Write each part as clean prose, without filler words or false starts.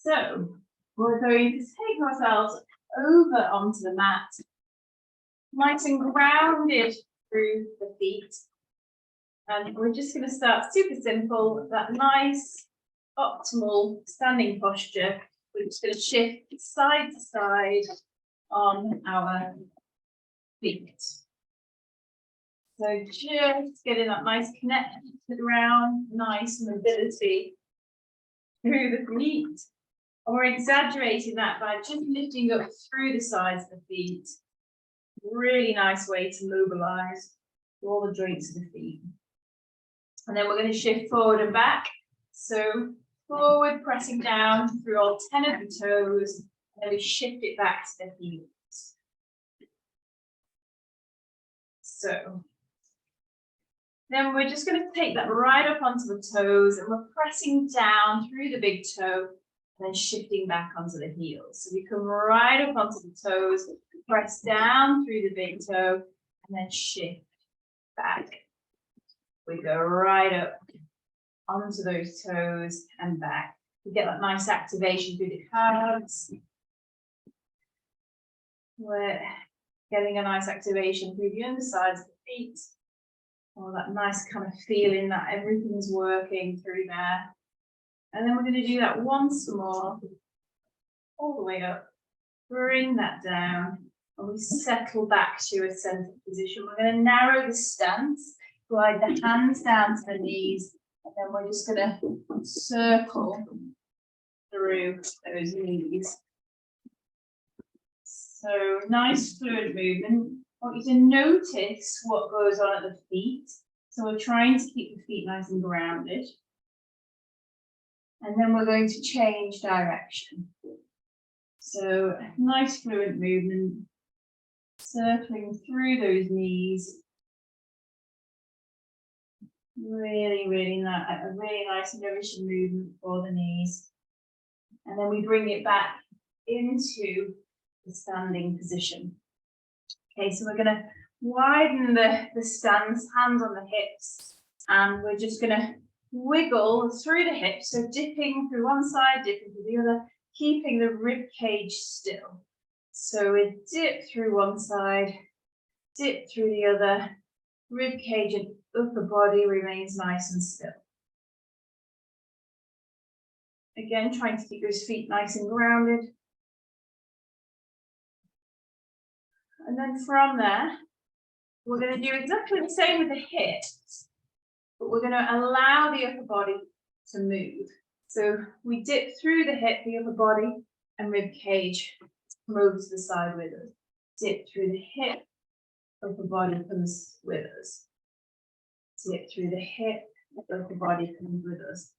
So we're going to take ourselves over onto the mat, nice and grounded through the feet. And we're just going to start super simple, that nice optimal standing posture. We're just going to shift side to side on our feet. So just getting that nice connection to the ground, nice mobility through the feet. And we're exaggerating that by just lifting up through the sides of the feet. Really nice way to mobilize all the joints of the feet. And then we're going to shift forward and back. So forward, pressing down through all 10 of the toes, and then we shift it back to the heels. So then we're just going to take that right up onto the toes, and we're pressing down through the big toe and then shifting back onto the heels. So we come right up onto the toes, press down through the big toe, and then shift back. We go right up onto those toes and back. We get that nice activation through the calves. We're getting a nice activation through the undersides of the feet. All that nice kind of feeling that everything's working through there. And then we're going to do that once more, all the way up. Bring that down, and we settle back to a center position. We're going to narrow the stance, glide the hands down to the knees, and then we're just going to circle through those knees. So nice fluid movement. I want you to notice what goes on at the feet. So we're trying to keep the feet nice and grounded. And then we're going to change direction. So nice fluid movement, circling through those knees. Really nice nourishing movement for the knees. And then we bring it back into the standing position. Okay, so we're going to widen the stance, hands on the hips, and we're just going to wiggle through the hips, so dipping through one side, dipping through the other, keeping the rib cage still. So we dip through one side, dip through the other, rib cage and upper body remains nice and still. Again, trying to keep those feet nice and grounded. And then from there, we're going to do exactly the same with the hips, but we're going to allow the upper body to move. So we dip through the hip, the upper body, and rib cage come over to the side with us. Dip through the hip, upper body comes with us. Dip through the hip, upper body comes with us.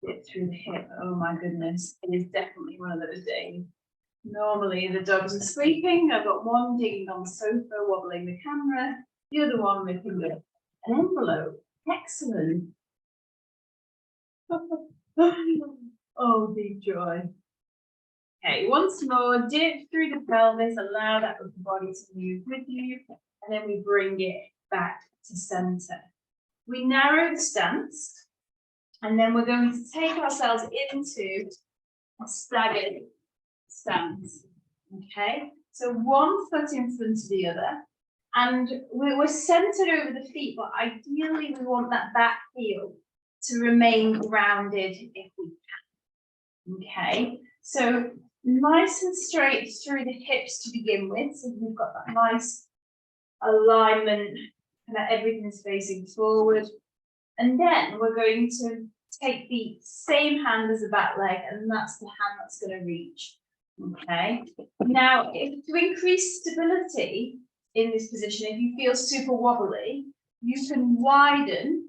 Dip through the hip. Oh my goodness, it is definitely one of those days. Normally the dogs are sleeping. I've got one digging on the sofa, wobbling the camera, the other one ripping an envelope. Excellent. Oh, deep joy. Okay, once more, dip through the pelvis, allow that upper body to move with you, and then we bring it back to center. We narrow the stance, and then we're going to take ourselves into a staggered stance. Okay, so one foot in front of the other, and we're centered over the feet, but ideally we want that back heel to remain grounded if we can. Okay, so nice and straight through the hips to begin with, so we've got that nice alignment and that everything's facing forward. And then we're going to take the same hand as the back leg, and that's the hand that's going to reach. Okay, now to increase stability in this position, if you feel super wobbly, you can widen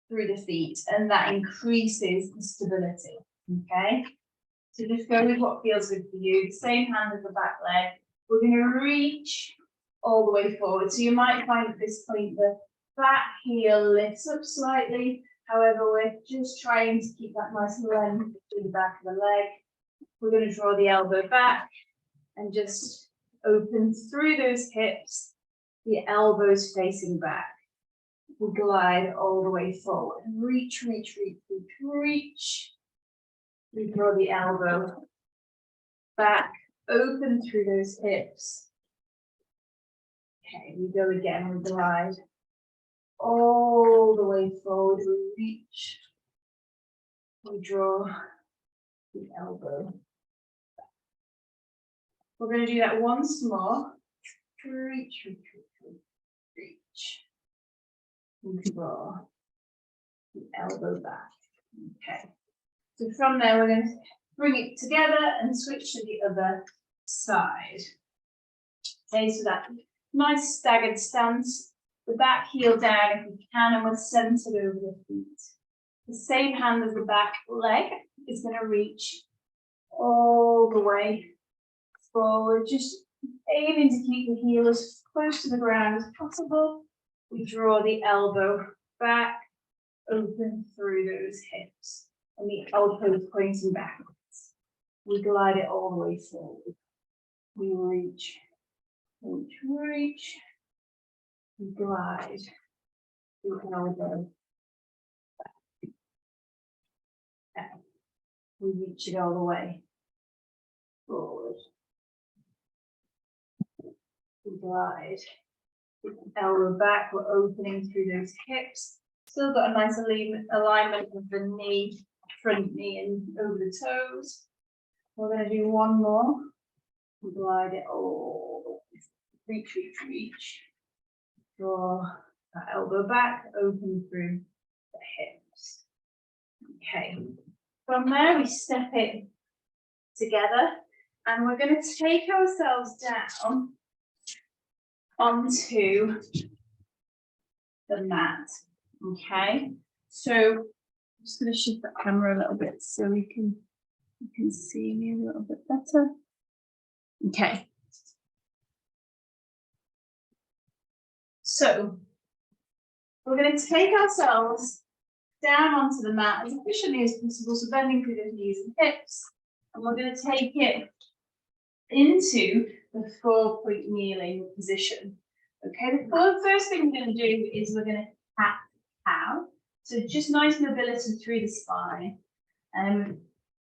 through the feet, and that increases the stability. Okay, so just go with what feels good for you. The same hand as the back leg. We're going to reach all the way forward. So you might find at this point the back heel lifts up slightly. However, we're just trying to keep that nice length through the back of the leg. We're going to draw the elbow back and just open through those hips, the elbows facing back. We glide all the way forward. Reach, reach, reach, reach, reach. We draw the elbow back, open through those hips. Okay, we go again, we glide all the way forward, we reach, we draw the elbow. We're going to do that once more. Reach, reach, reach, reach. We draw the elbow back. Okay. So from there, we're going to bring it together and switch to the other side. Okay, so that nice staggered stance. The back heel down if we can, and we're centered over the feet. The same hand as the back leg is going to reach all the way forward, just aiming to keep the heel as close to the ground as possible. We draw the elbow back, open through those hips, and the elbow is pointing backwards. We glide it all the way forward. We reach, reach, reach. We glide the elbow back. Okay. We reach it all the way forward. We glide the elbow back. We're opening through those hips. Still got a nice alignment with the knee, front knee, and over the toes. We're going to do one more. We glide it all the way. Reach, reach, reach. Draw that elbow back, open through the hips. Okay. From there, we step it together, and we're going to take ourselves down onto the mat. Okay, so I'm just going to shift that camera a little bit so you can see me a little bit better. Okay. So we're going to take ourselves down onto the mat as efficiently as possible, so bending through the knees and hips, and we're going to take it into the 4-point kneeling position. Okay, the first thing we're going to do is we're going to tap cow. So just nice mobility through the spine.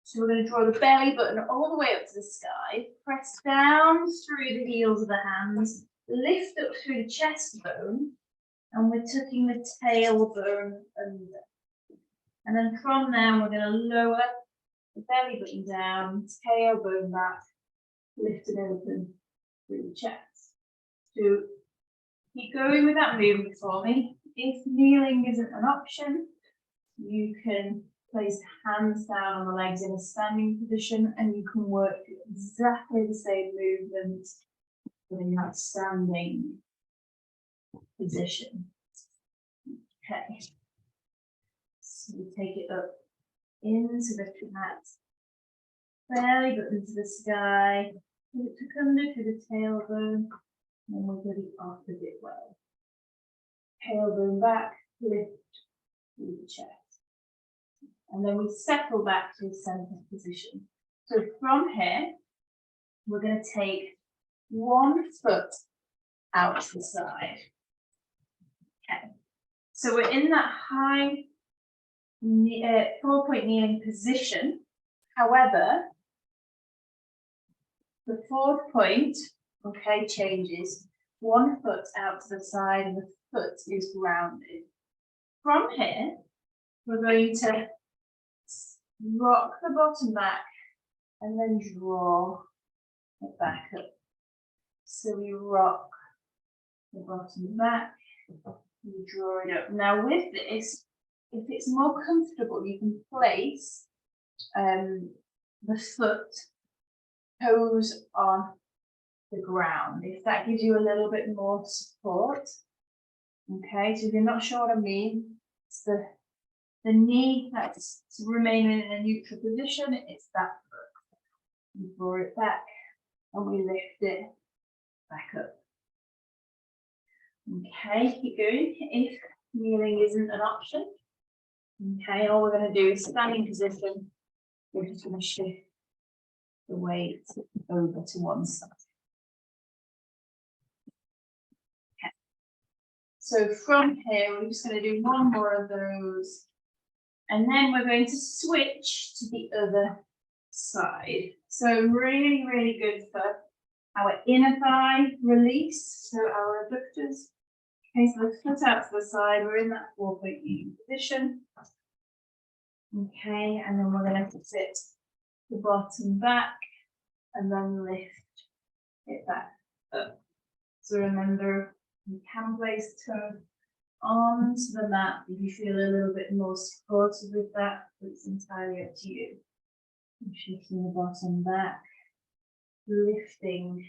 So we're going to draw the belly button all the way up to the sky, press down through the heels of the hands, lift up through the chest bone, and we're tucking the tailbone under. And then from there, we're going to lower the belly button down, tailbone back, lift it open through the chest. So keep going with that movement for me. If kneeling isn't an option, you can place hands down on the legs in a standing position, and you can work exactly the same movement in that standing position. Okay. So we take it up into the mat, belly button to the sky, put it to under to the tailbone, and we'll go the opposite way. Tailbone back, lift through the chest. And then we settle back to a center position. So from here, we're going to take one foot out to the side. Okay. So we're in that high 4-point kneeling position. However, the 4th point, okay, changes. 1 foot out to the side, and the foot is grounded. From here, we're going to rock the bottom back and then draw it back up. So we rock the bottom back, we draw it up. Now with this, if it's more comfortable, you can place the foot toes on the ground, if that gives you a little bit more support. Okay, so if you're not sure what I mean, it's the knee that's remaining in a neutral position, it's that foot. We draw it back and we lift it back up. Okay, keep going. If kneeling isn't an option, okay, all we're going to do is standing position. We're just going to shift the weight over to one side. Okay. So from here, we're just going to do one more of those And then we're going to switch to the other side. So really, really good for our inner thigh release, so our abductors. Okay, so the foot out to the side, we're in that 4-point kneeling position. Okay, and then we're going to sit the bottom back and then lift it back up. So remember, you can place toe onto the mat if you feel a little bit more supported with that, but it's entirely up to you. And shifting the bottom back, lifting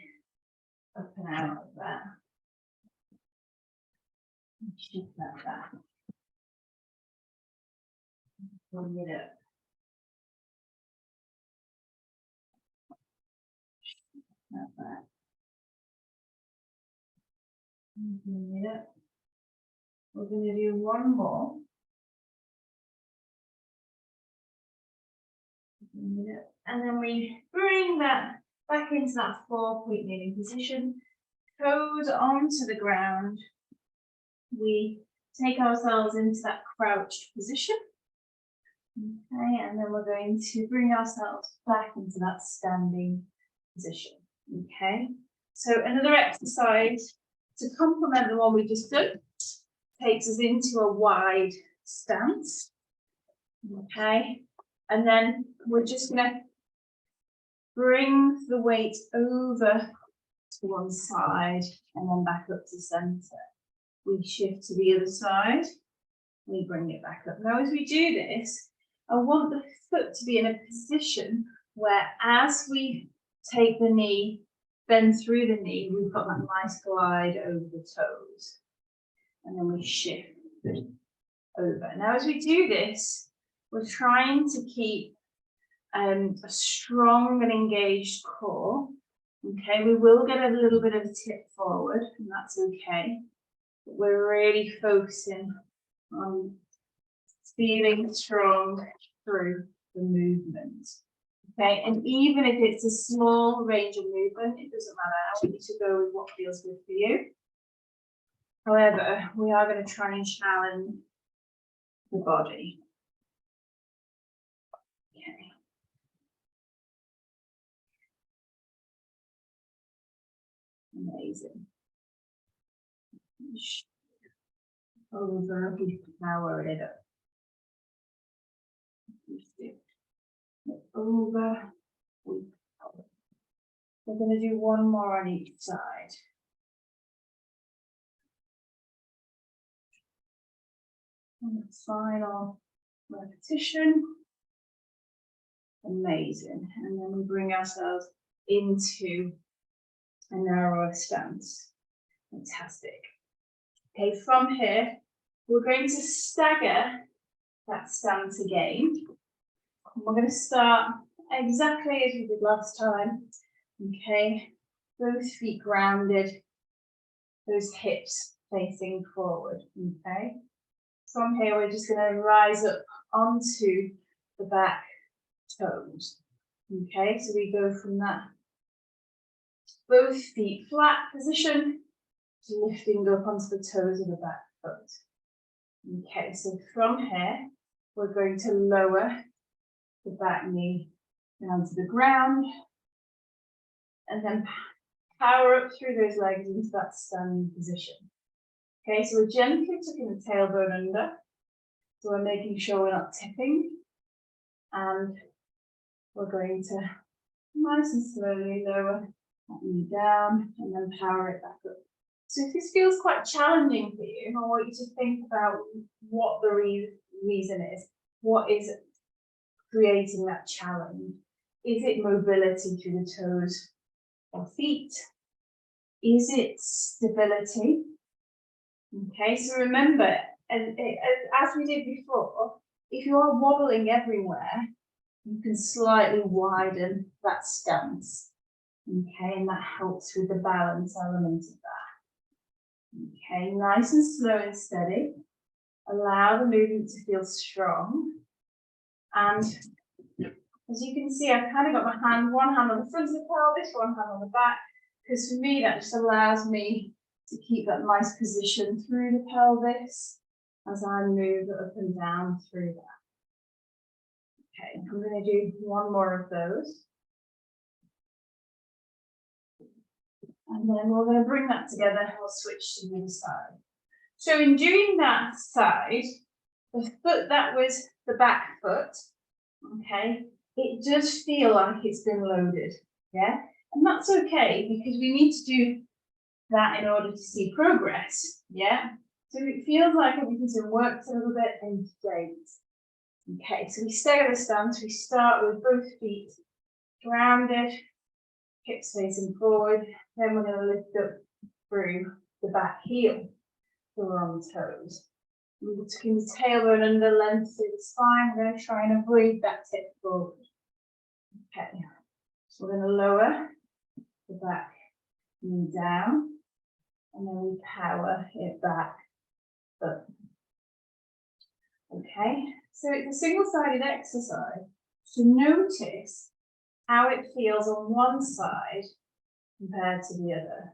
up and out of that. And shift that back. Bring it up. Shift that back. And bring it up. We're going to do one more. Bring it up. And then we bring that back into that 4-point kneeling position. Toes onto the ground. We take ourselves into that crouched position. Okay, and then we're going to bring ourselves back into that standing position. Okay, so another exercise to complement the one we just did takes us into a wide stance. Okay, and then we're just going to bring the weight over to one side and then back up to center. We shift to the other side, we bring it back up. Now, as we do this, I want the foot to be in a position where as we take the knee, bend through the knee, we've got that nice glide over the toes. And then we shift over. Now, as we do this, we're trying to keep a strong and engaged core. Okay, we will get a little bit of a tip forward, and that's okay. But we're really focusing on feeling strong through the movement. Okay, and even if it's a small range of movement, it doesn't matter. I want you to go with what feels good for you. However, we are going to try and challenge the body. Okay. Amazing. Over, we power it up. Over, we power. We're going to do one more on each side. And the final repetition. Amazing. And then we bring ourselves into a narrower stance. Fantastic. Okay, from here, we're going to stagger that stance again. And we're going to start exactly as we did last time. Okay, both feet grounded, those hips facing forward. Okay, from here, we're just going to rise up onto the back toes. Okay, so we go from that both feet flat position to lifting up onto the toes of the back foot. Okay, so from here, we're going to lower the back knee down to the ground and then power up through those legs into that standing position. Okay, so we're gently tucking the tailbone under. So we're making sure we're not tipping. And we're going to nice and slowly lower that knee down and then power it back up. So if this feels quite challenging for you, I want you to think about what the reason is. What is creating that challenge? Is it mobility through the toes or feet? Is it stability? Okay, so remember, as we did before, if you are wobbling everywhere, you can slightly widen that stance. Okay, and that helps with the balance element of that. Okay, nice and slow and steady. Allow the movement to feel strong. And as you can see, I've kind of got my hand, one hand on the front of the pelvis, one hand on the back, because for me, that just allows me to keep that nice position through the pelvis as I move up and down through that. Okay, I'm going to do one more of those. And then we're going to bring that together and we'll switch to the other side. So in doing that side, the foot that was the back foot, okay, it does feel like it's been loaded, yeah? And that's okay because we need to do that in order to see progress, yeah? So it feels like everything's been worked a little bit and great. Okay, so we stay at the stance, we start with both feet grounded, hips facing forward, then we're going to lift up through the back heel, so we're on toes. We're taking the tailbone under length through the spine, we're going to try and avoid that tip forward. Okay, so we're going to lower the back knee down, and then we power it back up. Okay, so it's a single-sided exercise to notice how it feels on one side compared to the other.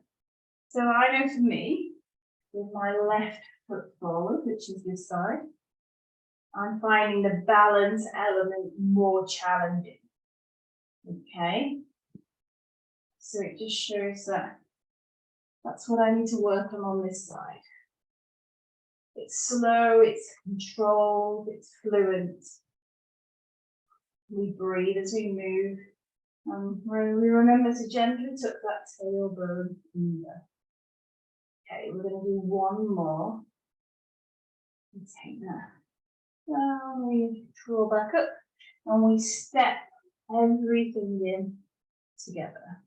So I know for me, with my left foot forward, which is this side, I'm finding the balance element more challenging. Okay, so it just shows that that's what I need to work on this side. It's slow, it's controlled, it's fluent. We breathe as we move. We remember to gently tuck that tailbone under. Okay, we're going to do one more. We take that down, we draw back up, and we step everything in together.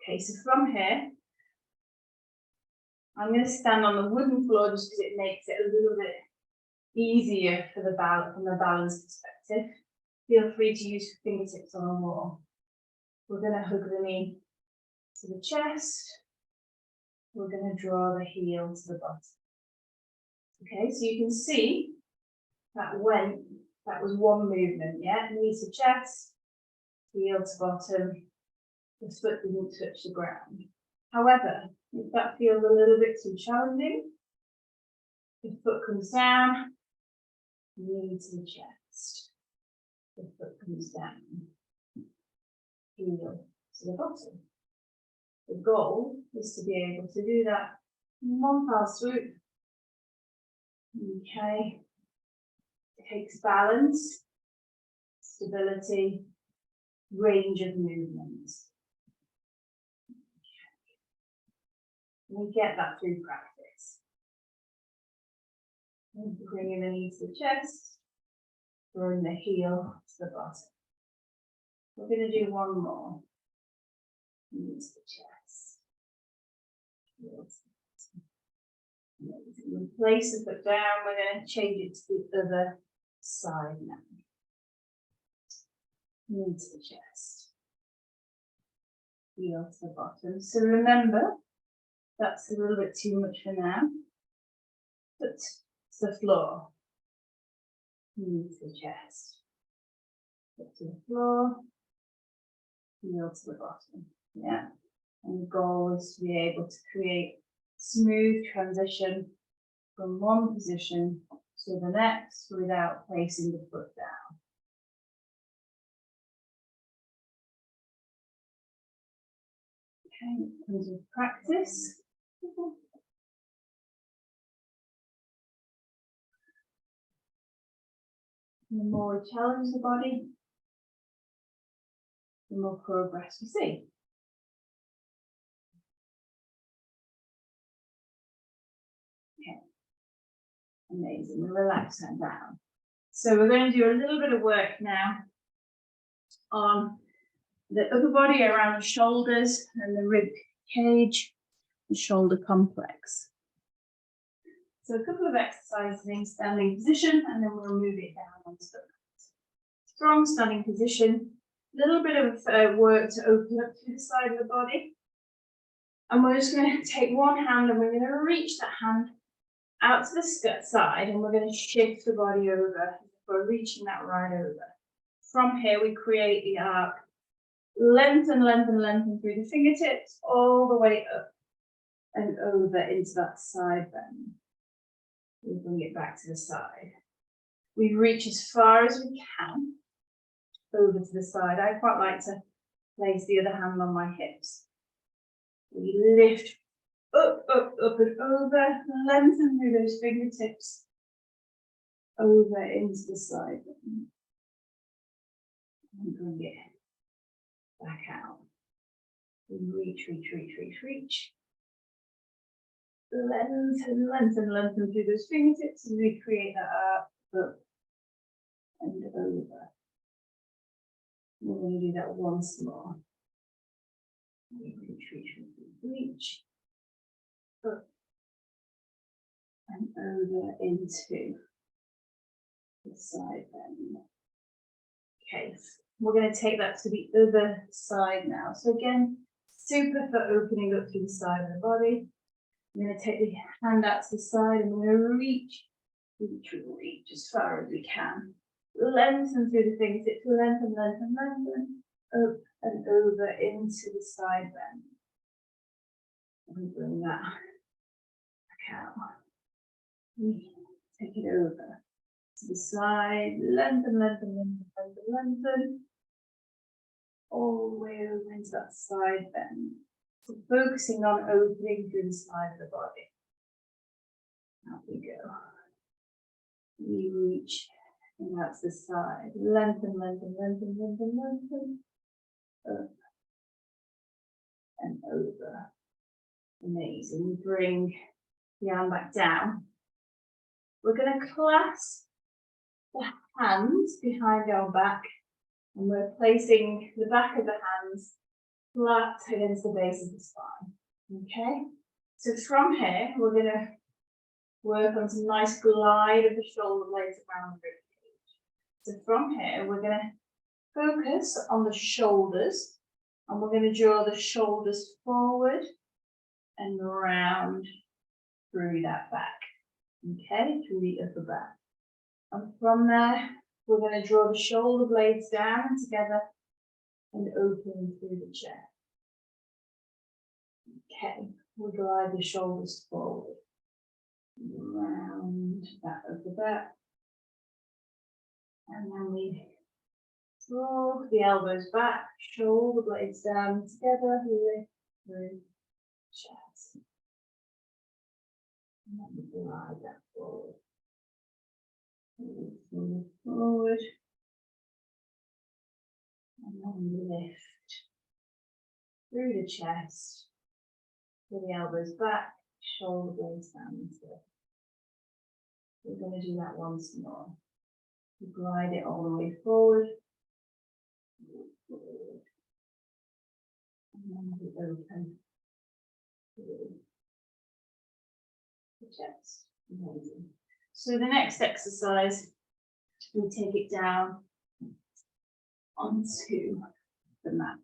Okay, so from here, I'm going to stand on the wooden floor just because it makes it a little bit easier for the balance from a balance perspective. Feel free to use your fingertips on the wall. We're going to hug the knee to the chest. We're going to draw the heel to the bottom. Okay, so you can see that was one movement, yeah? Knee to chest, heel to bottom, the foot didn't touch the ground. However, if that feels a little bit too challenging, the foot comes down, knee to the chest, the foot comes down, heel to the bottom. The goal is to be able to do that in one fell swoop. Okay, it takes balance, stability, range of movements. We get that through practice. Bringing the knee to the chest, bring the heel to the bottom. We're going to do one more. Knee to the chest. Heel to the bottom. We place the foot down, we're going to change it to the other side now. Knee to the chest. Heel to the bottom. So remember, that's a little bit too much for now. Foot to the floor. Knee to the chest. Foot to the floor. Heel to the bottom. Yeah. And the goal is to be able to create smooth transition from one position to the next without placing the foot down. Okay, in terms of practice. The more we challenge the body, the more progress we see. Okay, amazing. We relax that down. So we're going to do a little bit of work now on the upper body around the shoulders and the rib cage and shoulder complex. So a couple of exercises in standing position, and then we'll move it down onto the mat. Strong standing position, a little bit of work to open up to the side of the body. And we're just going to take one hand and we're going to reach that hand out to the side, and we're going to shift the body over. We're reaching that right over. From here, we create the arc. Lengthen, lengthen, lengthen through the fingertips, all the way up and over into that side bend. We'll bring it back to the side. We reach as far as we can over to the side. I quite like to place the other hand on my hips. We lift up, up, up and over, lengthen through those fingertips, over into the side. And bring it back out. Reach, reach, reach, reach, reach. Lengthen, lengthen, lengthen through those fingertips and we create that up and over. We're going to do that once more. Reach, reach, reach, reach. Up and over into the side bend. Okay, we're going to take that to the other side now. So again, super for opening up through the side of the body. I'm going to take the hand out to the side and we're going to reach, reach, reach as far as we can. Lengthen through the fingertips, lengthen, lengthen, lengthen, up and over into the side bend. And bring that back out. Take it over to the side, lengthen, lengthen, lengthen, lengthen, lengthen. All the way over into that side bend. So focusing on opening through the side of the body. Out we go. We reach and that's the side. Lengthen, lengthen, lengthen, lengthen, lengthen. Up and over. Amazing. Bring the arm back down. We're going to clasp the hands behind our back and we're placing the back of the hands flat against the base of the spine. Okay, so from here we're going to work on some nice glide of the shoulder blades around the ribcage. So from here we're going to focus on the shoulders and we're going to draw the shoulders forward and round through that back. Okay, through the upper back. And from there, we're going to draw the shoulder blades down and together and open through the chest. Okay, we'll glide the shoulders forward. Round that upper back. And then we draw the elbows back, shoulder blades down together, lift through chest. And then we glide that forward. Move forward. And then we lift through the chest. Pull the elbows back, shoulder blades down together. We're going to do that once more. We glide it all the way forward. Forward. And then we open through the chest. Amazing. So the next exercise, we take it down onto the mat.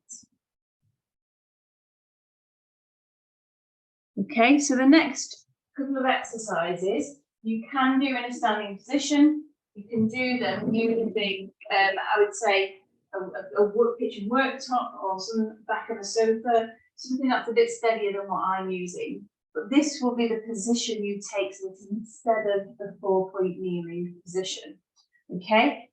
Okay, so the next couple of exercises you can do in a standing position. You can do them using, I would say, a kitchen worktop or some back of a sofa, something that's a bit steadier than what I'm using. But this will be the position you take, so it's instead of the 4-point kneeling position. Okay?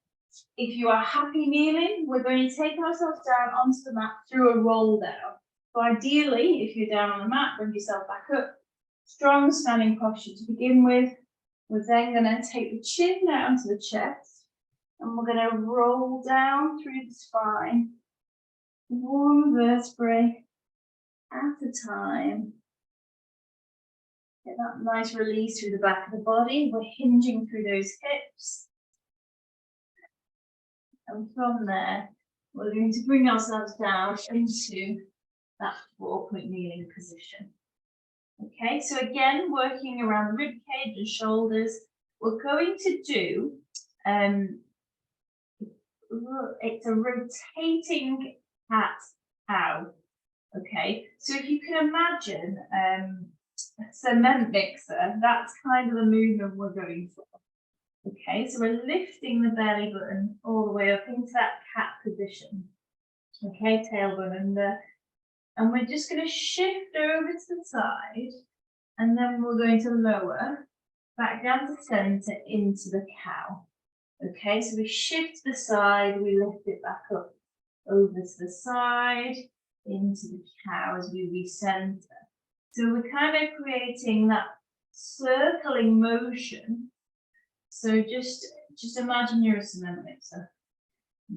If you are happy kneeling, we're going to take ourselves down onto the mat through a roll down. So ideally, if you're down on the mat, bring yourself back up. Strong standing posture to begin with. We're then going to take the chin down to the chest, and we're going to roll down through the spine, one vertebrae at a time. Get that nice release through the back of the body. We're hinging through those hips. And from there, we're going to bring ourselves down into that 4-point kneeling position. Okay, so again, working around the rib cage and shoulders, we're going to do, it's a rotating cat-cow. Okay, so if you can imagine a cement mixer, that's kind of the movement we're going for. Okay, so we're lifting the belly button all the way up into that cat position. Okay, tailbone under. And we're just going to shift over to the side, and then we're going to lower back down to center into the cow. Okay, so we shift to the side, we lift it back up over to the side, into the cow as we recenter. So we're kind of creating that circling motion. So just imagine you're a cement mixer,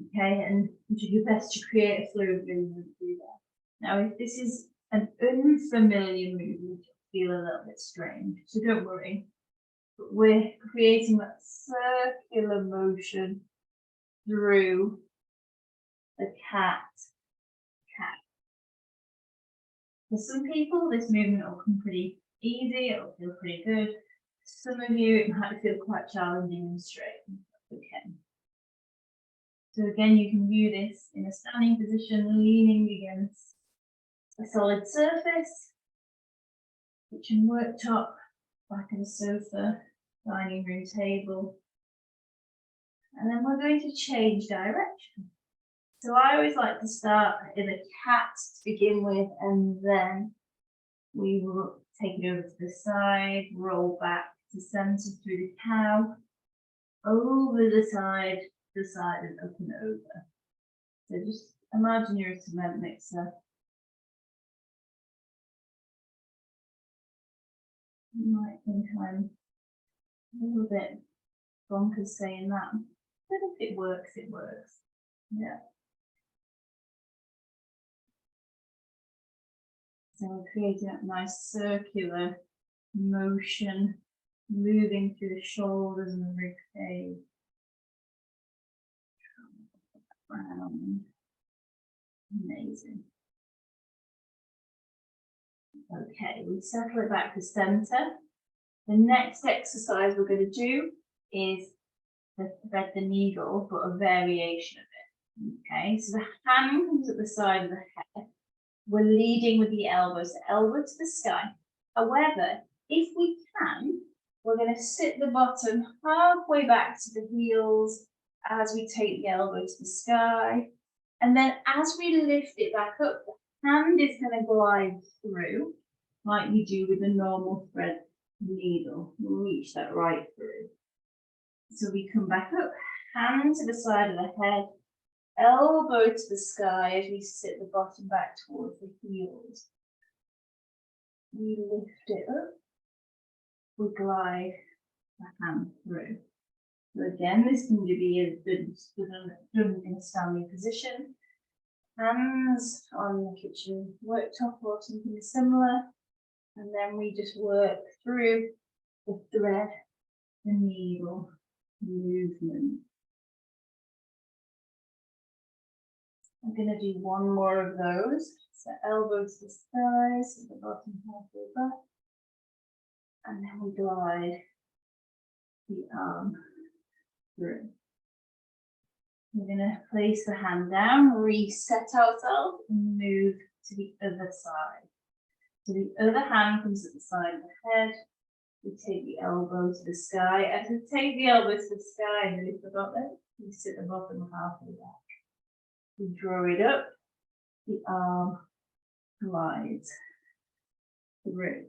okay, and do your best to create a fluid movement through there. Now, if this is an unfamiliar movement, you'll feel a little bit strange, so don't worry. But we're creating that circular motion through the cat. For some people, this movement will come pretty easy, it'll feel pretty good. Some of you, it might feel quite challenging and straight. Okay. So again, you can view this in a standing position, leaning against a solid surface, kitchen worktop, back of the sofa, dining room table. And then we're going to change direction. So I always like to start in a cat to begin with, and then we will take it over to the side, roll back to center through the cow, over the side, and up and over. So just imagine you're a cement mixer. You might think I'm a little bit bonkers saying that, but if it works, it works. Yeah. So we're creating that nice circular motion, moving through the shoulders and the rib cage. Round. Amazing. Okay, we settle it back to center. The next exercise we're going to do is the thread the needle, but a variation of it. Okay, so the hand comes at the side of the head. We're leading with the elbows, the elbow to the sky. However, if we can, we're going to sit the bottom halfway back to the heels as we take the elbow to the sky. And then as we lift it back up, the hand is going to glide through like we do with a normal thread needle. We'll reach that right through. So we come back up, hand to the side of the head, elbow to the sky as we sit the bottom back towards the heels. We lift it up, we glide the hand through. So again, this can be done in a standing position. Hands on the kitchen worktop or something similar. And then we just work through the thread, the needle movement. I'm going to do one more of those. So elbows to the sky, so the bottom halfway back. And then we glide the arm through. We're going to place the hand down, reset ourselves, and move to the other side. So the other hand comes at the side of the head. We take the elbow to the sky. As we take the elbow to the sky, I nearly forgot that, we sit the bottom halfway back. We draw it up, the arm glides through.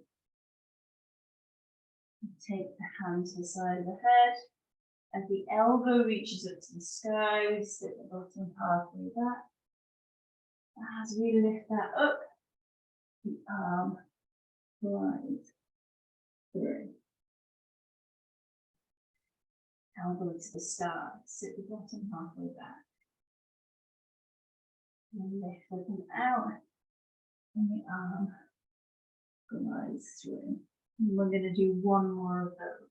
We take the hand to the side of the head. As the elbow reaches up to the sky, we sit the bottom halfway back. As we lift that up, the arm glides through. Elbow to the sky, sit the bottom halfway back. And lift up and out, and the arm glides through. And we're going to do one more of those.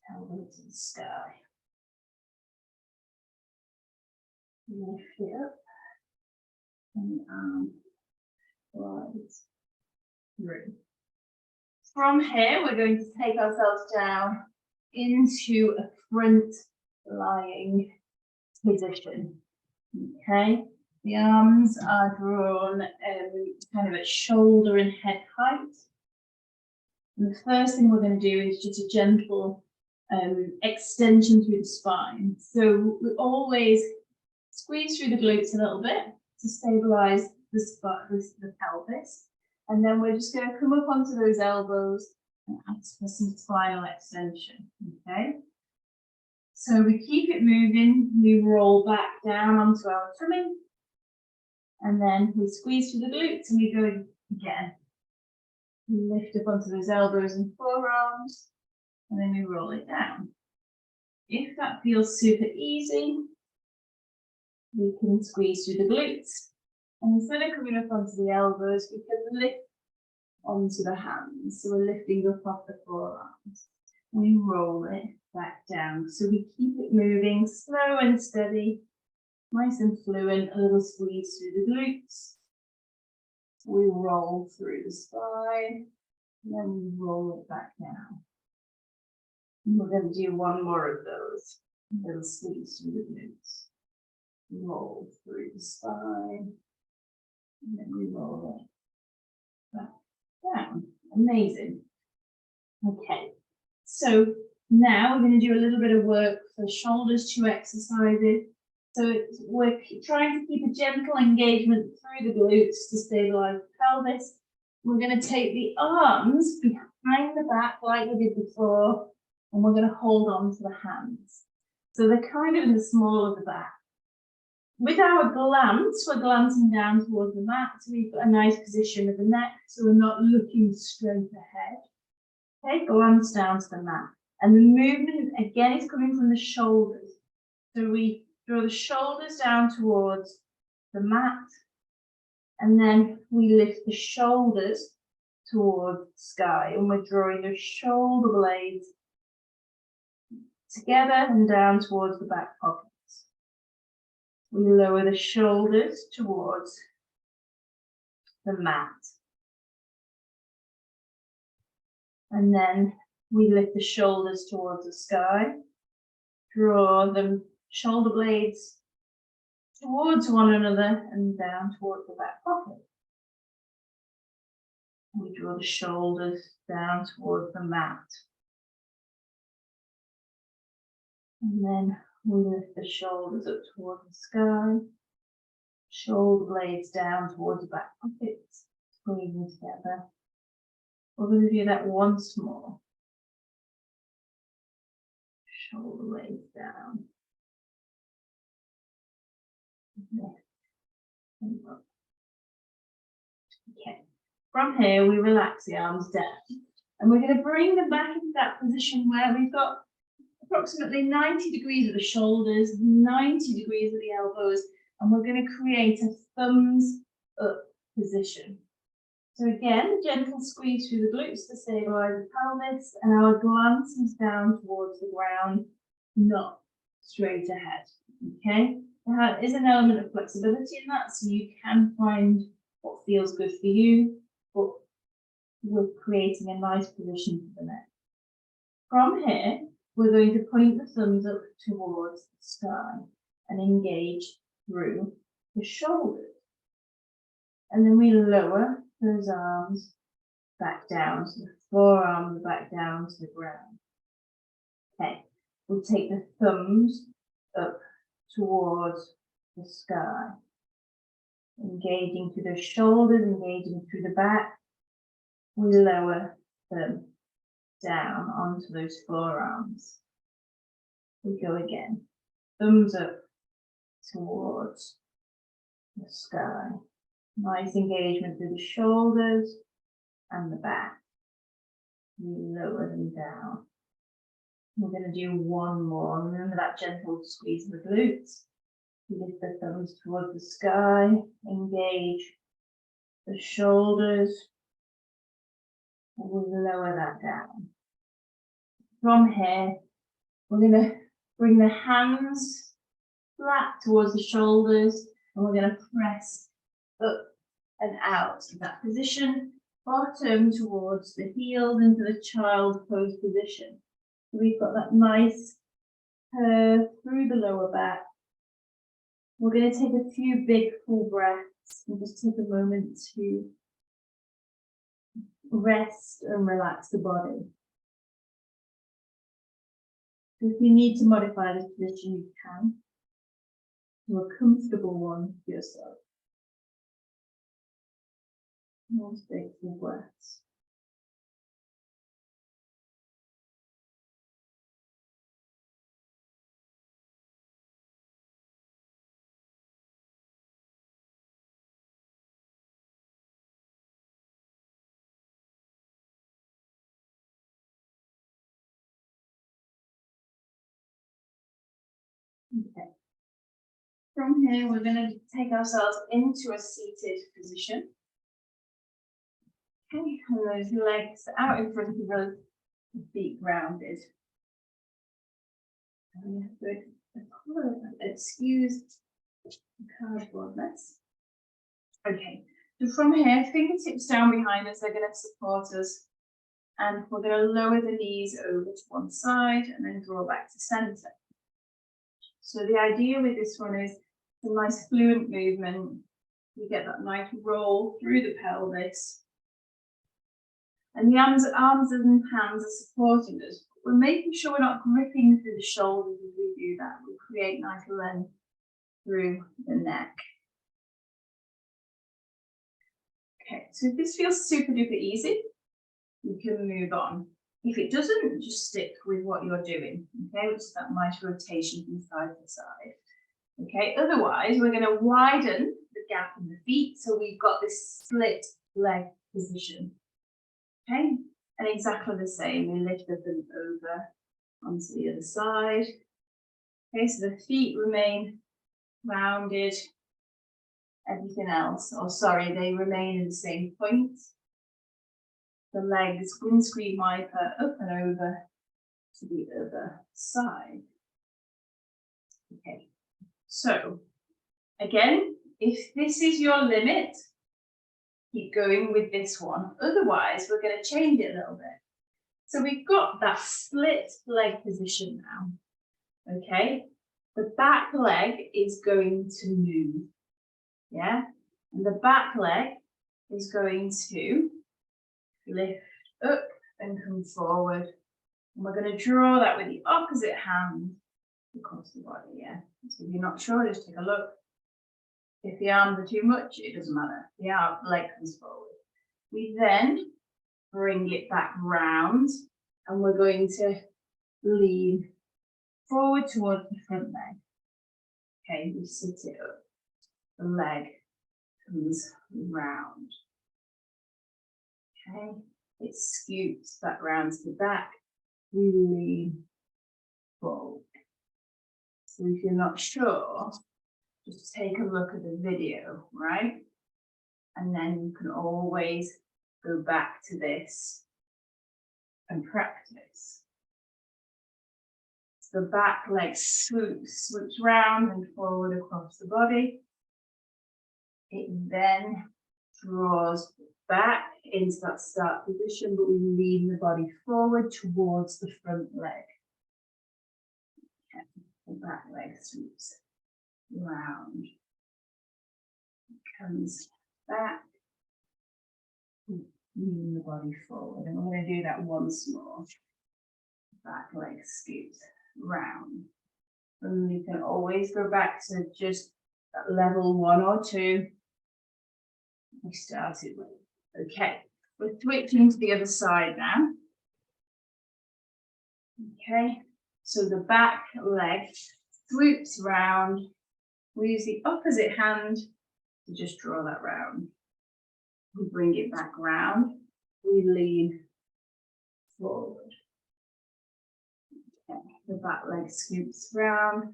Elbow to the sky. Lift it up, and the arm glides through. From here, we're going to take ourselves down into a front lying position. Okay, the arms are drawn kind of at shoulder and head height. And the first thing we're going to do is just a gentle extension through the spine. So we always squeeze through the glutes a little bit to stabilize the pelvis. And then we're just going to come up onto those elbows and ask for some spinal extension. Okay. So we keep it moving, we roll back down onto our tummy, and then we squeeze through the glutes and we go again. We lift up onto those elbows and forearms, and then we roll it down. If that feels super easy, we can squeeze through the glutes. And instead of coming up onto the elbows, we can lift onto the hands. So we're lifting up off the forearms. We roll it back down. So we keep it moving slow and steady, nice and fluent, a little squeeze through the glutes. We roll through the spine, and then we roll it back down. And we're going to do one more of those. A little squeeze through the glutes. Roll through the spine, and then we roll it back down. Amazing. Okay, so now we're going to do a little bit of work for shoulders, 2 exercises. So we're trying to keep a gentle engagement through the glutes to stabilize the pelvis. We're going to take the arms behind the back like we did before, and we're going to hold on to the hands. So they're kind of in the small of the back. With our glance, we're glancing down towards the mat, so we've got a nice position of the neck, so we're not looking straight ahead. Okay, glance down to the mat. And the movement, again, is coming from the shoulders. So we draw the shoulders down towards the mat, and then we lift the shoulders towards the sky, and we're drawing the shoulder blades together and down towards the back pockets. We lower the shoulders towards the mat, and then we lift the shoulders towards the sky, draw the shoulder blades towards one another and down towards the back pocket. We draw the shoulders down towards the mat. And then we lift the shoulders up towards the sky, shoulder blades down towards the back pockets, squeezing together. We're going to do that once more. Shoulder blades down. Okay, from here we relax the arms down, and we're going to bring them back into that position where we've got approximately 90 degrees of the shoulders, 90 degrees of the elbows, and we're going to create a thumbs up position. So again, gentle squeeze through the glutes to stabilize the pelvis, and our glance is down towards the ground, not straight ahead. Okay, there is an element of flexibility in that, so you can find what feels good for you, but we're creating a nice position for the neck. From here, we're going to point the thumbs up towards the sky and engage through the shoulders. And then we lower those arms back down, so the forearms back down to the ground. Okay, we'll take the thumbs up towards the sky, engaging through the shoulders, engaging through the back. We lower them down onto those forearms. We go again, thumbs up towards the sky. Nice engagement through the shoulders and the back. We lower them down. We're going to do one more. Remember that gentle squeeze of the glutes. We lift the thumbs towards the sky, engage the shoulders, and we lower that down. From here, we're going to bring the hands flat towards the shoulders, and we're going to press up and out of that position, bottom towards the heels into the child pose position. So we've got that nice curve through the lower back. We're going to take a few big full breaths and just take a moment to rest and relax the body. If you need to modify this position, you can, to a comfortable one for yourself. Nice big full breaths. Okay. From here, we're going to take ourselves into a seated position. Okay, and those legs out in front of us, feet grounded. And we have to excuse the cardboardness. Okay, so from here, fingertips down behind us, they're going to support us. And we're going to lower the knees over to one side and then draw back to center. So the idea with this one is a nice fluent movement. You get that nice roll through the pelvis. And the arms and hands are supporting us. We're making sure we're not gripping through the shoulders as we do that. We create nice length through the neck. Okay, so if this feels super duper easy, you can move on. If it doesn't, just stick with what you're doing, okay, which is that nice rotation from side to side. Okay, otherwise, we're going to widen the gap in the feet so we've got this split leg position. Okay, and exactly the same, we lift up and over onto the other side. Okay, so the feet remain rounded, everything else, they remain in the same point. The legs, windscreen wiper, up and over to the other side. Okay, so again, if this is your limit, keep going with this one. Otherwise, we're going to change it a little bit. So we've got that split leg position now. Okay, the back leg is going to move. Yeah, and the back leg is going to lift up and come forward. And we're going to draw that with the opposite hand across the body, yeah. So if you're not sure, just take a look. If the arms are too much, it doesn't matter. The leg comes forward. We then bring it back round and we're going to lean forward towards the front leg. Okay, we sit it up. The leg comes round. Okay, it scoots back round to the back. We lean forward. So if you're not sure, just take a look at the video, right? And then you can always go back to this and practice. So the back leg swoops round and forward across the body. It then draws back into that start position, but we lean the body forward towards the front leg. Okay. The back leg swoops round, comes back, lean the body forward, and we're going to do that once more. Back leg scoots round, and you can always go back to just that level 1 or 2 we started with. Okay, we're switching to the other side now. Okay, so the back leg swoops round. We use the opposite hand to just draw that round. We bring it back round. We lean forward. Okay, the back leg scoops round.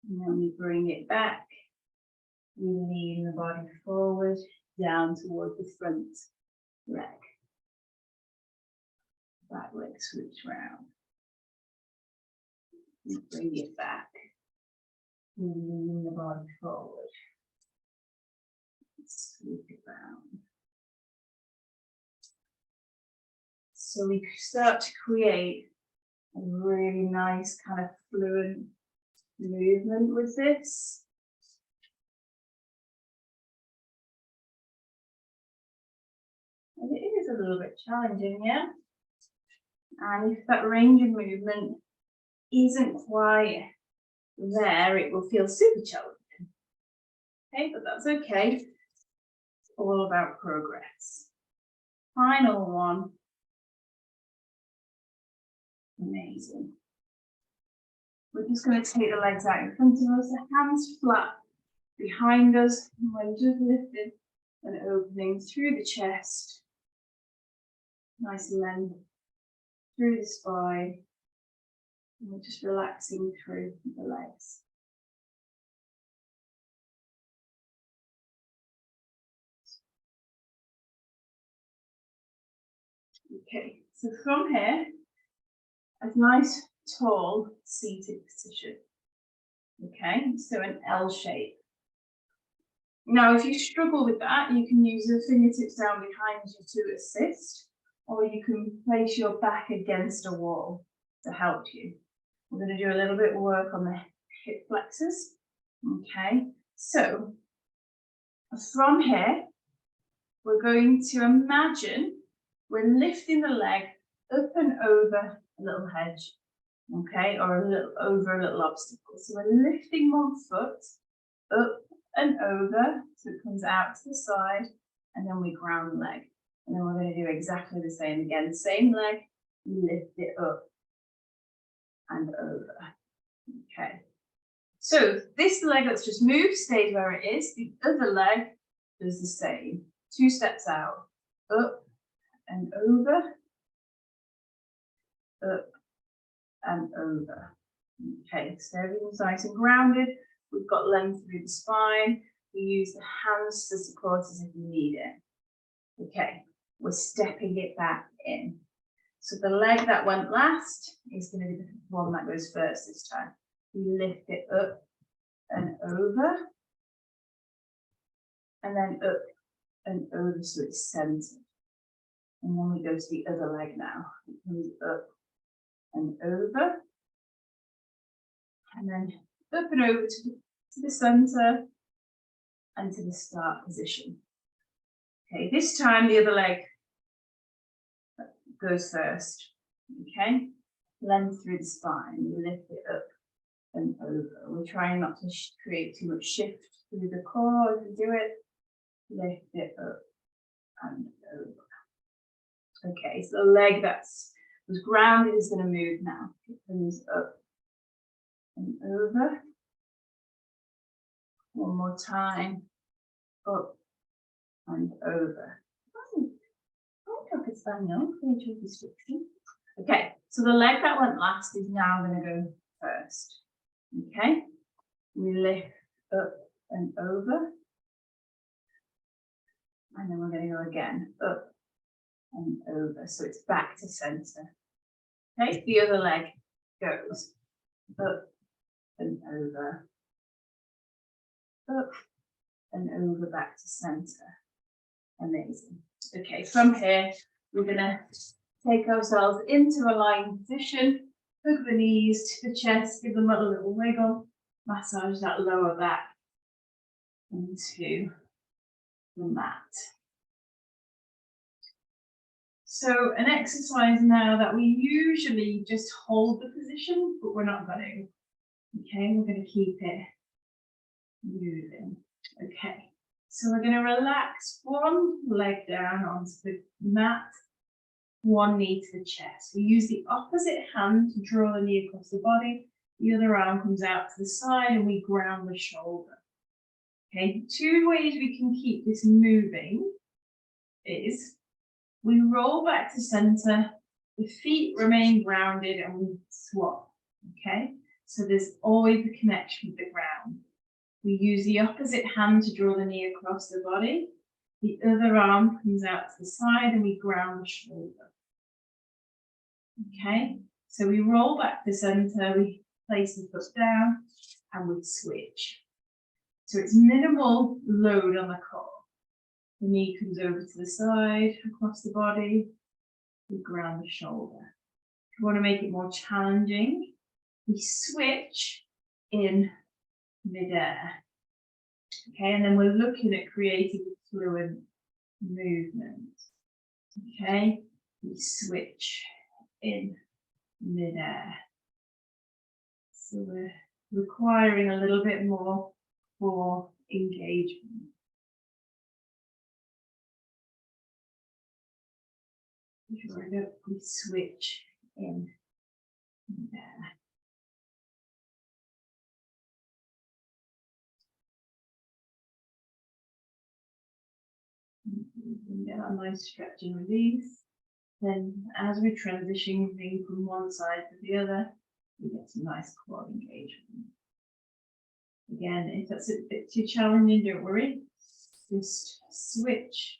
And then we bring it back. We lean the body forward, down towards the front leg. Back leg swoops round. We bring it back. We lean the body forward. Swoop it round. So we start to create a really nice kind of fluent movement with this. And it is a little bit challenging, yeah? And if that range of movement isn't quite there, it will feel super challenging. Okay, but that's okay. It's all about progress. Final one. Amazing. We're just going to take the legs out in front of us, the hands flat behind us, and we're just lifting and opening through the chest. Nice length through the spine. And We're just relaxing through the legs. Okay, so from here, a nice, tall, seated position. Okay, so an L shape. Now, if you struggle with that, you can use your fingertips down behind you to assist, or you can place your back against a wall to help you. We're going to do a little bit of work on the hip flexors. Okay, so from here, we're going to imagine we're lifting the leg up and over a little hedge, okay, or over a little obstacle. So we're lifting one foot up and over, so it comes out to the side, and then we ground the leg. And then we're going to do exactly the same again. Same leg, lift it up and over. Okay. So this leg that's just moved stays where it is. The other leg does the same. 2 steps out, up and over, up and over. Okay, so everything's nice and grounded. We've got length through the spine. We use the hands to support us if we need it. Okay, we're stepping it back in. So the leg that went last is going to be the one that goes first this time. We lift it up and over, and then up and over so it's centered. And then we go to the other leg now. It comes up and over, and then up and over to the center and to the start position. Okay, this time the other leg goes first. Okay, length through the spine, we lift it up and over. We're trying not to create too much shift through the core as we do it. Lift it up and over. Okay, so the leg that was grounded is going to move now. It comes up and over. One more time. Up and over. Like a spaniel, facial description. Okay, so the leg that went last is now going to go first. Okay, we lift up and over, and then we're going to go again, up and over, so it's back to center. Okay, the other leg goes up and over, up and over, back to center. Amazing. Okay, from here, we're going to take ourselves into a lying position, hug the knees to the chest, give them a little wiggle, massage that lower back into the mat. So an exercise now that we usually just hold the position, but we're not going to. Okay, we're going to keep it moving. Okay. So we're going to relax one leg down onto the mat, one knee to the chest. We use the opposite hand to draw the knee across the body. The other arm comes out to the side and we ground the shoulder. Okay, 2 ways we can keep this moving is we roll back to center, the feet remain grounded and we swap. Okay, so there's always the connection with the ground. We use the opposite hand to draw the knee across the body. The other arm comes out to the side and we ground the shoulder. Okay, so we roll back to center, we place the foot down and we switch. So it's minimal load on the core. The knee comes over to the side, across the body, we ground the shoulder. If you want to make it more challenging, we switch in midair. Okay, and then we're looking at creating fluid movement. Okay, we switch in midair. So we're requiring a little bit more for engagement. We switch in midair. Get a nice stretch and release. Then as we transition from one side to the other, We get some nice quad engagement. Again, if that's a bit too challenging, don't worry. Just switch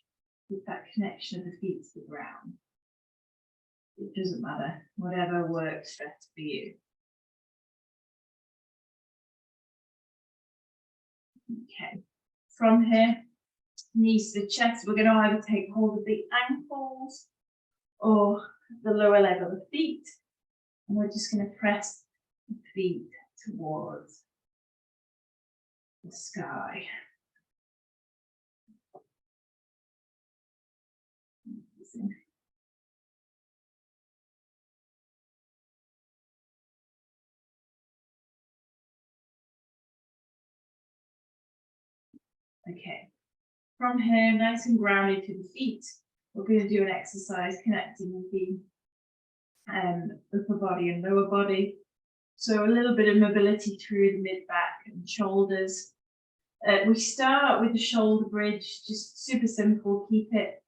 with that connection of the feet to the ground. It doesn't matter, whatever works best for you. Okay, from here, knees to the chest, we're going to either take hold of the ankles or the lower leg of the feet, and we're just going to press the feet towards the sky. Okay, from here, nice and grounded to the feet, we're going to do an exercise connecting with the upper body and lower body. So a little bit of mobility through the mid-back and shoulders. We start with the shoulder bridge, just super simple, keep it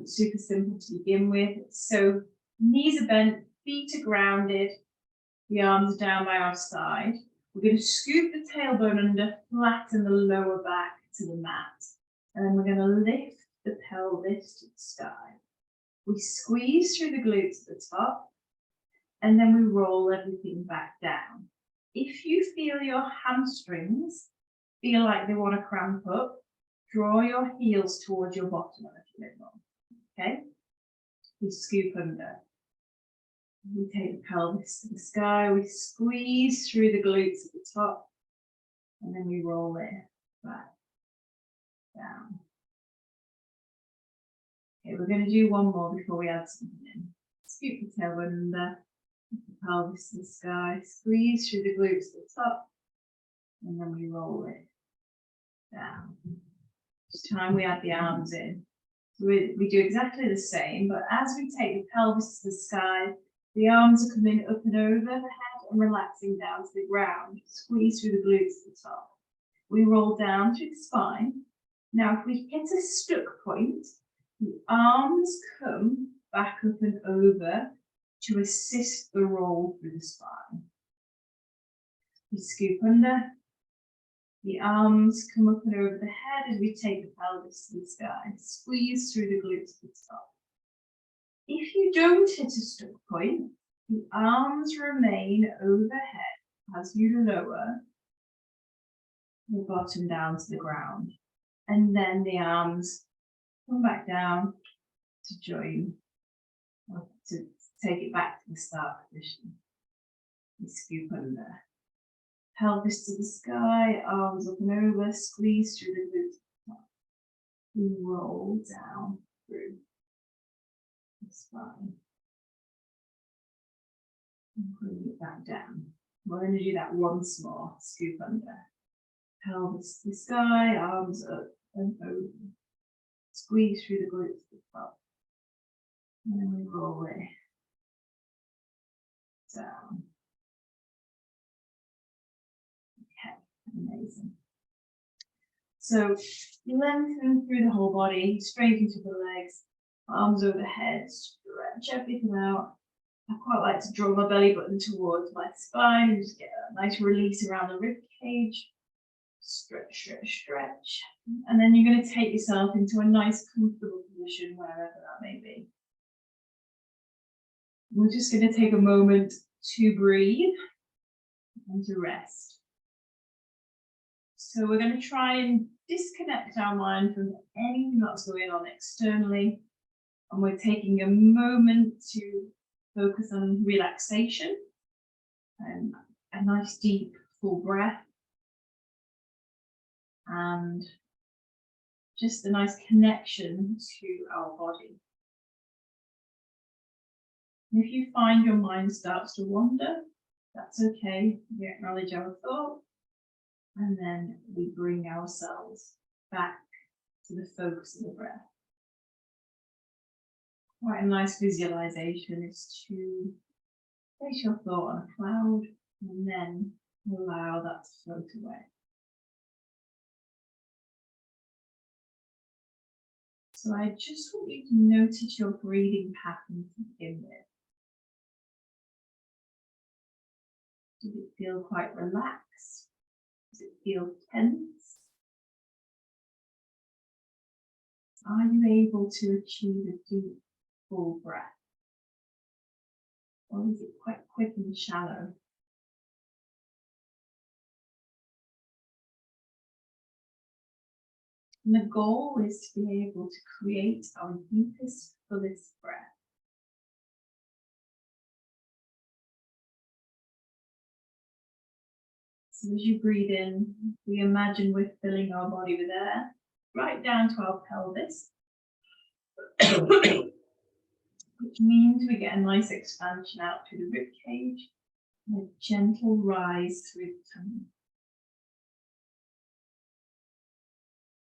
super simple to begin with. So knees are bent, feet are grounded, the arms are down by our side. We're going to scoop the tailbone under, flatten the lower back to the mat. And then we're going to lift the pelvis to the sky. We squeeze through the glutes at the top, and then we roll everything back down. If you feel your hamstrings feel like they want to cramp up, draw your heels towards your bottom a little bit more. Okay? We scoop under. We take the pelvis to the sky, we squeeze through the glutes at the top, and then we roll it back down. Okay, we're going to do one more before we add something in. Scoop the tailbone under, the pelvis to the sky, squeeze through the glutes at the top, and then we roll it down. Each time we add the arms in. So we do exactly the same, but as we take the pelvis to the sky, the arms are coming up and over the head and relaxing down to the ground. Squeeze through the glutes at the top. We roll down through the spine. Now, if we hit a stuck point, the arms come back up and over to assist the roll through the spine. We scoop under. The arms come up and over the head as we take the pelvis to the sky. Squeeze through the glutes at the top. If you don't hit a stuck point, the arms remain overhead as you lower the bottom down to the ground. And then the arms come back down to join, or to take it back to the start position. We scoop under. Pelvis to the sky, arms up and over, squeeze through the glutes at the top. We roll down through the spine. And bring it back down. We're going to do that once more. Scoop under. Pelvis to the sky, arms up and over. Squeeze through the glutes at the top. And then we roll it down. Amazing. So lengthen through the whole body, straighten to the legs, arms overhead, stretch everything out. I quite like to draw my belly button towards my spine and just get a nice release around the rib cage. Stretch, stretch, stretch. And then you're going to take yourself into a nice comfortable position wherever that may be. We're just going to take a moment to breathe and to rest. So we're going to try and disconnect our mind from anything that's going on externally. And we're taking a moment to focus on relaxation and a nice deep full breath. And just a nice connection to our body. And if you find your mind starts to wander, that's okay. We acknowledge our thought. And then we bring ourselves back to the focus of the breath. Quite a nice visualization is to place your thought on a cloud and then allow that to float away. So I just want you to notice your breathing pattern to begin with. Does it feel quite relaxed? Does it feel tense? Are you able to achieve a deep, full breath? Or is it quite quick and shallow? And the goal is to be able to create our deepest, fullest breath. So as you breathe in, we imagine we're filling our body with air, right down to our pelvis, which means we get a nice expansion out through the ribcage and a gentle rise through the tummy.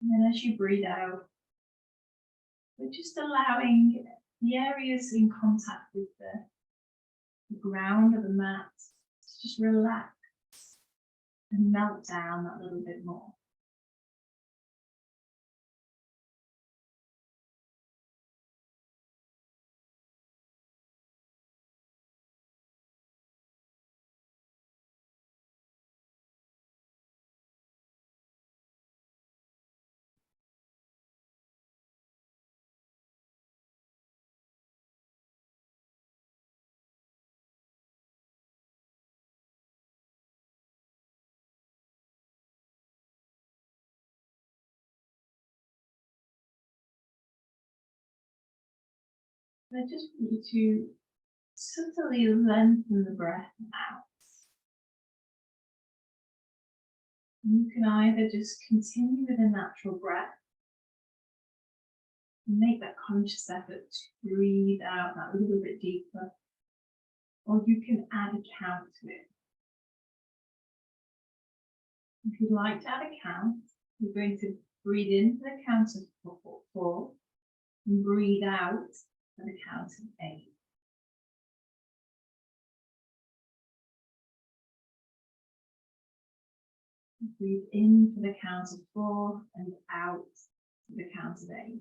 And then as you breathe out, we're just allowing the areas in contact with the ground of the mat to just relax and melt down that little bit more. I just want you to subtly lengthen the breath out. You can either just continue with a natural breath and make that conscious effort to breathe out that little bit deeper, or you can add a count to it. If you'd like to add a count, you're going to breathe in for the count of 4 and breathe out for the count of 8. Breathe in for the count of 4 and out for the count of 8.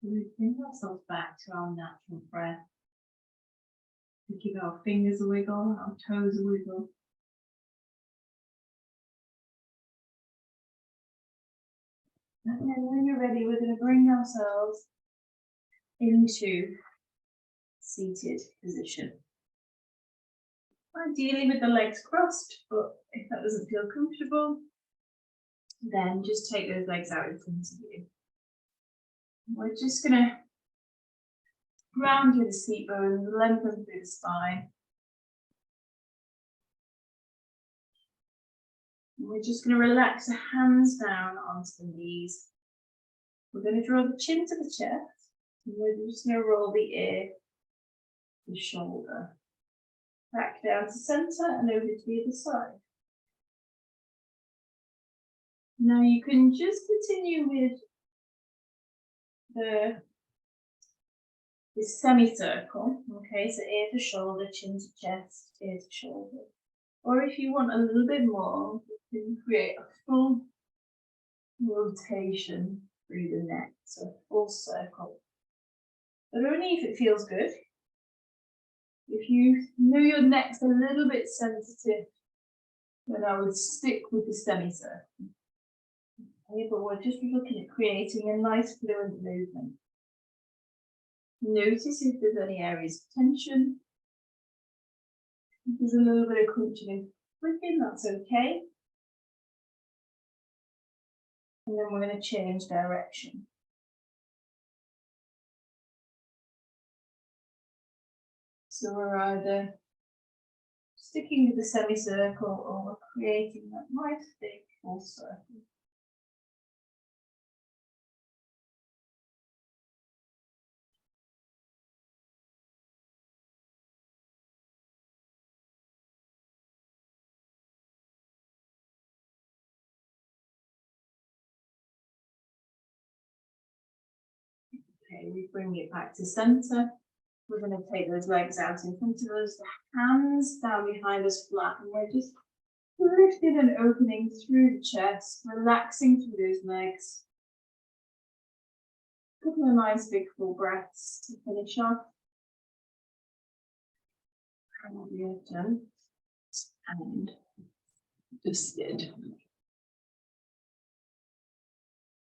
We bring ourselves back to our natural breath. We give our fingers a wiggle, our toes a wiggle. And then when you're ready, we're going to bring ourselves into seated position. Ideally with the legs crossed, but if that doesn't feel comfortable, then just take those legs out in front of you. We're just going to ground through the seat bones, lengthen through the spine. And we're just going to relax the hands down onto the knees. We're going to draw the chin to the chest. And we're just going to roll the ear, the shoulder. Back down to centre and over to the other side. Now you can just continue with the semicircle, okay, so ear to shoulder, chin to chest, ear to shoulder. Or if you want a little bit more, you can create a full rotation through the neck, so a full circle. But only if it feels good. If you know your neck's a little bit sensitive, then I would stick with the semicircle. Okay, but we're just looking at creating a nice fluent movement. Notice if there's any areas of tension. If there's a little bit of crunching and flicking, that's okay. And then we're going to change direction. So we're either sticking with the semicircle or we're creating that nice big full circle. Okay, we bring it back to center. We're going to take those legs out in front of us, the hands down behind us flat, and we're just lifting and opening through the chest, relaxing through those legs. A couple of nice big full breaths to finish off. And we have done and dusted.